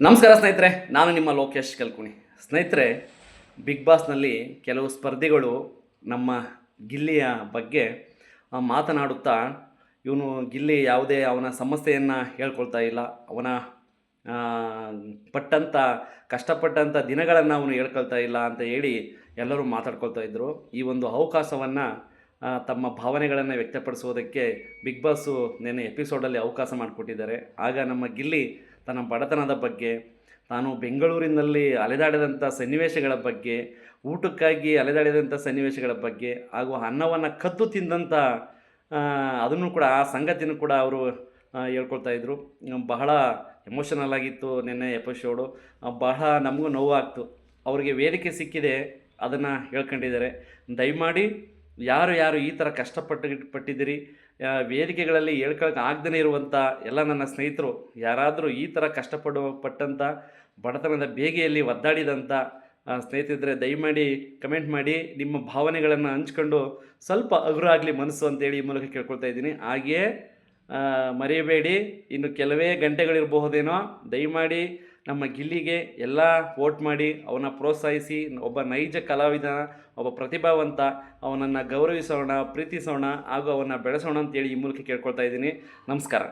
ನಮಸ್ಕಾರ ಸ್ನೇಹಿತರೆ, ನಾನು ನಿಮ್ಮ ಲೋಕೇಶ್ ಕಲ್ಕುಣಿ. ಸ್ನೇಹಿತರೆ, ಬಿಗ್ ಬಾಸ್ನಲ್ಲಿ ಕೆಲವು ಸ್ಪರ್ಧಿಗಳು ನಮ್ಮ ಗಿಲ್ಲಿಯ ಬಗ್ಗೆ ಮಾತನಾಡುತ್ತಾ, ಇವನು ಗಿಲ್ಲಿ ಯಾವುದೇ ಅವನ ಸಮಸ್ಯೆಯನ್ನು ಹೇಳ್ಕೊಳ್ತಾ ಇಲ್ಲ, ಅವನ ಆ, ಪಟ್ಟಂಥ ಕಷ್ಟಪಟ್ಟಂಥ ದಿನಗಳನ್ನು ಅವನು ಹೇಳ್ಕೊಳ್ತಾ ಇಲ್ಲ ಅಂತ ಹೇಳಿ ಎಲ್ಲರೂ ಮಾತಾಡ್ಕೊಳ್ತಾ ಇದ್ದರು. ಈ ಒಂದು ಅವಕಾಶವನ್ನು ತಮ್ಮ ಭಾವನೆಗಳನ್ನು ವ್ಯಕ್ತಪಡಿಸುವುದಕ್ಕೆ ಬಿಗ್ ಬಾಸು ನಿನ್ನೆ ಎಪಿಸೋಡಲ್ಲಿ ಅವಕಾಶ ಮಾಡಿಕೊಟ್ಟಿದ್ದಾರೆ. ಆಗ ನಮ್ಮ ಗಿಲ್ಲಿ ತನ್ನ ಬಡತನದ ಬಗ್ಗೆ, ತಾನು ಬೆಂಗಳೂರಿನಲ್ಲಿ ಅಲೆದಾಡಿದಂಥ ಸನ್ನಿವೇಶಗಳ ಬಗ್ಗೆ, ಊಟಕ್ಕಾಗಿ ಅಲೆದಾಡಿದಂಥ ಸನ್ನಿವೇಶಗಳ ಬಗ್ಗೆ, ಹಾಗೂ ಅನ್ನವನ್ನು ಕದ್ದು ತಿಂದಂಥ ಅದನ್ನು ಕೂಡ, ಆ ಸಂಗತಿನೂ ಕೂಡ ಅವರು ಹೇಳ್ಕೊಳ್ತಾ ಇದ್ದರು. ಬಹಳ ಎಮೋಷನಲ್ ಆಗಿತ್ತು ನಿನ್ನೆ ಎಪಿಸೋಡು. ಬಹಳ ನಮಗೂ ನೋವಾಗ್ತು. ಅವರಿಗೆ ವೇದಿಕೆ ಸಿಕ್ಕಿದೆ, ಅದನ್ನು ಹೇಳ್ಕೊಂಡಿದ್ದಾರೆ. ದಯಮಾಡಿ ಯಾರು ಯಾರು ಈ ಥರ ಪಟ್ಟಿದ್ದೀರಿ, ವೇದಿಕೆಗಳಲ್ಲಿ ಹೇಳ್ಕೊಳಕ್ಕೆ ಆಗದೇ ಇರುವಂಥ ಎಲ್ಲ ನನ್ನ ಸ್ನೇಹಿತರು, ಯಾರಾದರೂ ಈ ಥರ ಪಟ್ಟಂಥ ಬಡತನದ ಬೇಗೆಯಲ್ಲಿ ಒದ್ದಾಡಿದಂಥ ಸ್ನೇಹಿತರಿದ್ದರೆ ದಯಮಾಡಿ ಕಮೆಂಟ್ ಮಾಡಿ, ನಿಮ್ಮ ಭಾವನೆಗಳನ್ನು ಹಂಚ್ಕೊಂಡು ಸ್ವಲ್ಪ ಹಗುರ ಆಗಲಿ ಮನಸ್ಸು ಅಂತೇಳಿ ಈ ಮೂಲಕ ಕೇಳ್ಕೊಳ್ತಾ ಇದ್ದೀನಿ. ಹಾಗೆಯೇ ಮರೆಯಬೇಡಿ, ಇನ್ನು ಕೆಲವೇ ಗಂಟೆಗಳಿರಬಹುದೇನೋ, ದಯಮಾಡಿ ನಮ್ಮ ಗಿಲ್ಲಿಗೆ ಎಲ್ಲ ವೋಟ್ ಮಾಡಿ, ಅವನ ಪ್ರೋತ್ಸಾಹಿಸಿ. ಒಬ್ಬ ನೈಜ ಕಲಾವಿದ, ಒಬ್ಬ ಪ್ರತಿಭಾವಂತ, ಅವನನ್ನು ಗೌರವಿಸೋಣ, ಪ್ರೀತಿಸೋಣ ಹಾಗೂ ಅವನ್ನ ಬೆಳೆಸೋಣ ಅಂತೇಳಿ ಈ ಮೂಲಕ ಕೇಳ್ಕೊಳ್ತಾ ಇದ್ದೀನಿ. ನಮಸ್ಕಾರ.